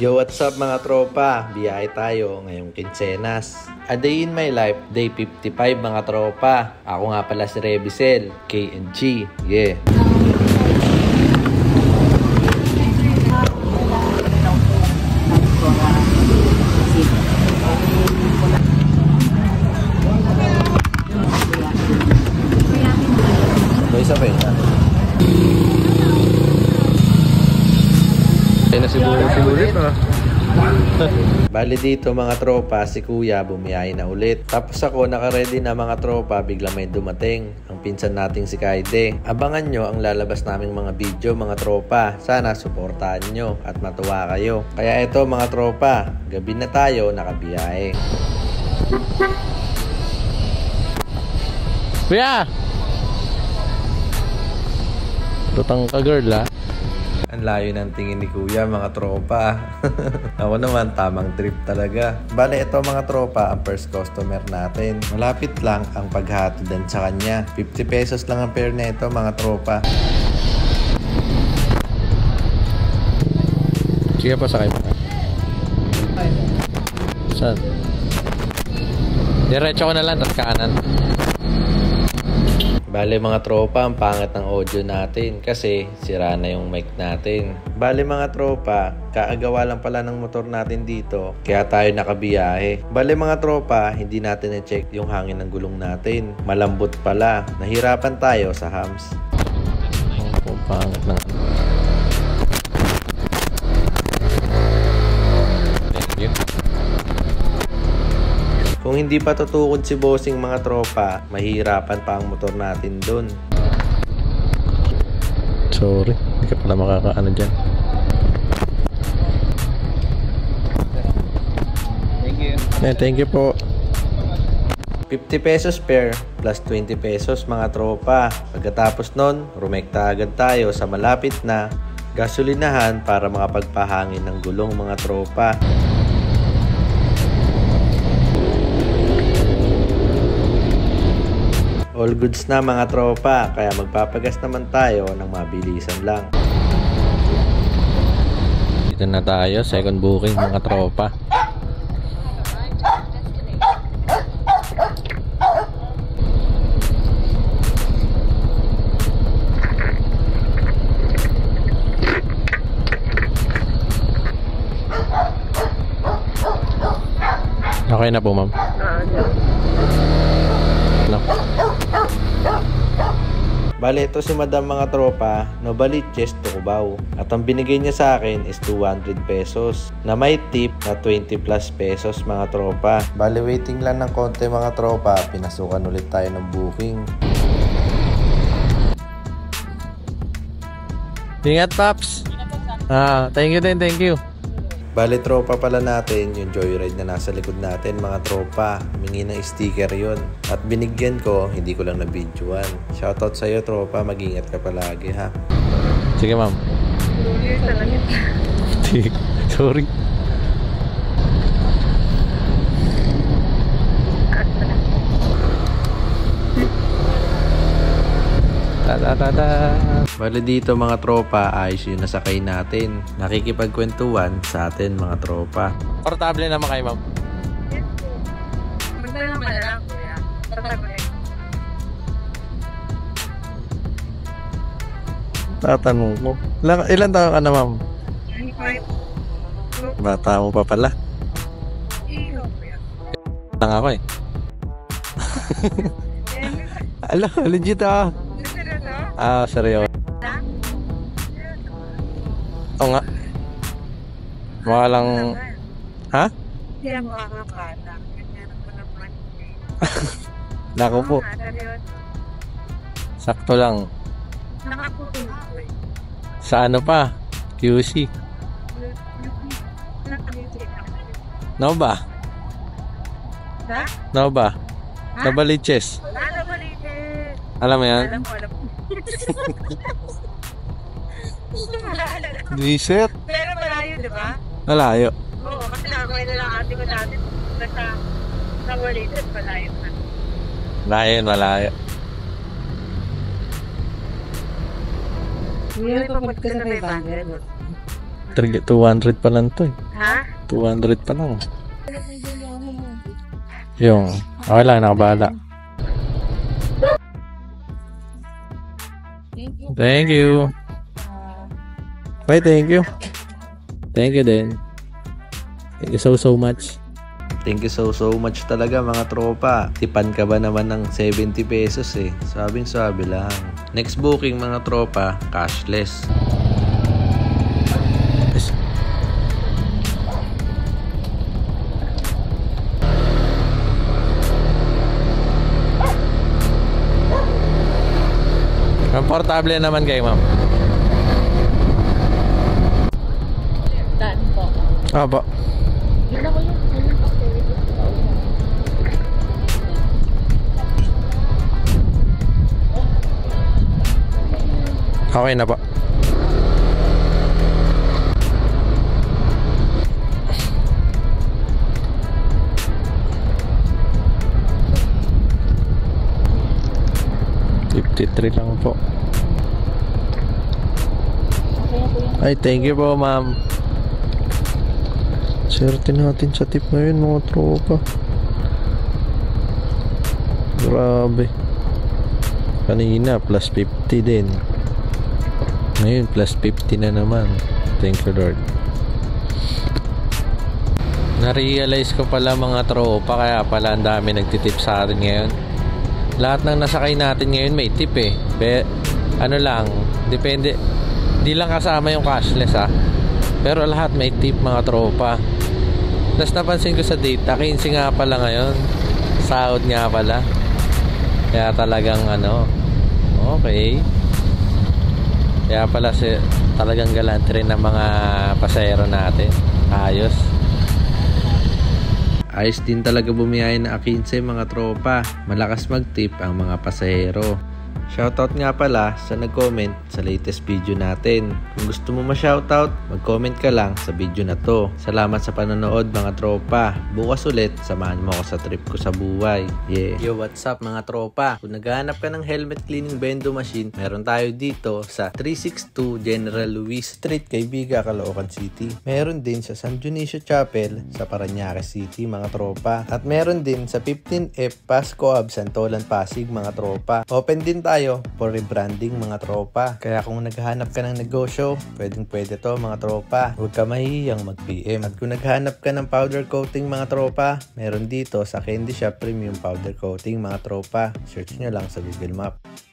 Yo, what's up mga tropa? Biyahe tayo ngayong Quincenas. A day in my life, day 55 mga tropa. Ako nga pala si Rebicel, KNG. Yeah. Isa pa yun. Ay na sigurit na. Bali dito mga tropa, si kuya bumiyahe na ulit. Tapos ako nakaready na mga tropa, bigla may dumating ang pinsan nating si Kaide. Abangan nyo ang lalabas naming mga video mga tropa. Sana suportahan nyo at matuwa kayo. Kaya ito mga tropa, gabi na tayo nakabiyahe. Kuya! Tutang ka girl ha. Ang layo ng tingin ni kuya mga tropa. Ako naman tamang trip talaga. Bale ito mga tropa ang first customer natin. Malapit lang ang paghatidan sa kanya. 50 pesos lang ang fare nito mga tropa. Sige pa sakay pa. Saan? Diretso ko na lang at kanan. Bale mga tropa, ang pangit ng audio natin kasi sira na yung mic natin. Bale mga tropa, kaagawa lang pala ng motor natin dito kaya tayo nakabiyahe. Bale mga tropa, hindi natin na-check yung hangin ng gulong natin. Malambot pala. Nahirapan tayo sa hams. Ang pangit ng... Thank you. Kung hindi pa tutukod si bossing mga tropa, mahihirapan pa ang motor natin dun. Sorry, hindi ka pala makakaano dyan. Thank you. Yeah, thank you po. 50 pesos fare plus 20 pesos mga tropa. Pagkatapos nun, rumekta agad tayo sa malapit na gasolinahan para makapagpahangin ng gulong mga tropa. All goods na mga tropa, kaya magpapagas naman tayo ng mabilisan lang. Dito na tayo, second booking mga tropa. Okay na po ma'am. No. Bale, ito si madam mga tropa, Novaliches to Cubao. At ang binigay niya sa akin is 200 pesos na may tip na 20 plus pesos mga tropa. Bale, waiting lang ng konti mga tropa, pinasukan ulit tayo ng booking. Ingat Paps! Thank you din, thank you. Bale tropa pala natin yung joyride na nasa likod natin mga tropa. Humingi ng sticker yun. At binigyan ko, hindi ko lang na-videoan. Shoutout sa'yo tropa, mag-ingat ka palagi ha. Sige ma'am. Sorry. Bale dito mga tropa, ayos yung nasakay natin. Nakikipagkwentuhan sa atin mga tropa. Portable naman kayo ma'am? Yes po. Basta naman na lang kuya. Tatanong mo. Ilan taon ka na ma'am? 25. Bata mo pa pala. Iyo kuya. Lang ako eh. Ala, legit ah. Seryo. Oo nga. Mukha lang... Ha? Hindi lang makakakata. Ganyan ako naman. Nako po. Sakto lang. Nakaputin ko eh. Sa ano pa? QC. No ba? Ha? No ba? Novaliches. Novaliches. Alam mo yan? Alam mo. Reset? Pero malayo, di ba? Malayo. Oo, kasi nakakuha na lang ate ko natin. Basta Novaliches, malayo na. Malayo. Hindi na ito magkasa 500. 200 pa lang to eh. 200 pa lang. Yung, okay lang, nakabahala. Thank you. Bye, thank you. Thank you din. Thank you so much. Thank you so much talaga mga tropa. Tipan ka ba naman ng 70 pesos eh. Sabing-sabi lang. Next booking mga tropa, cashless. Komportable naman kayo, ma'am. Daan po. Opo. Yun ako yung Okay na po. $53 lang po. Ay, thank you po, ma'am. Swerte natin sa tip ngayon mga tropa. Grabe. Kanina plus 50 din. Ngayon plus 50 na naman. Thank you Lord. Na-realize ko pala mga tropa, kaya pala ang dami nagtitip sa atin ngayon. Lahat ng nasakay natin ngayon may tip eh. Ano lang, depende. Di lang kasama yung cashless ha. Pero lahat may tip mga tropa. Tapos napansin ko sa data, 15 nga pala ngayon. Sahod nga pala. Kaya talagang ano, okay. Kaya pala talagang galante rin ng mga pasahero natin. Ayos. Ayos din talaga bumiyay na 15 mga tropa. Malakas mag-tip ang mga pasahero. Shoutout nga pala sa nag-comment sa latest video natin. Kung gusto mo ma-shoutout, mag-comment ka lang sa video na to. Salamat sa panonood mga tropa. Bukas ulit, samahan mo ako sa trip ko sa buhay. Yeah. Yo, what's up mga tropa? Kung naghahanap ka ng helmet cleaning bendo machine, meron tayo dito sa 362 General Luis Street, Caybiga, Caloocan City. Meron din sa San Dionisio Chapel sa Parañaque City mga tropa. At meron din sa 15F Pasco Ave, Santolan, Pasig mga tropa. Open din tayo for rebranding mga tropa. Kaya kung naghahanap ka ng negosyo, pwede to mga tropa. Huwag ka mahihiyang mag-PM. At kung naghahanap ka ng powder coating mga tropa, meron dito sa Candy Shop Premium Powder Coating mga tropa. Search nyo lang sa Google Map.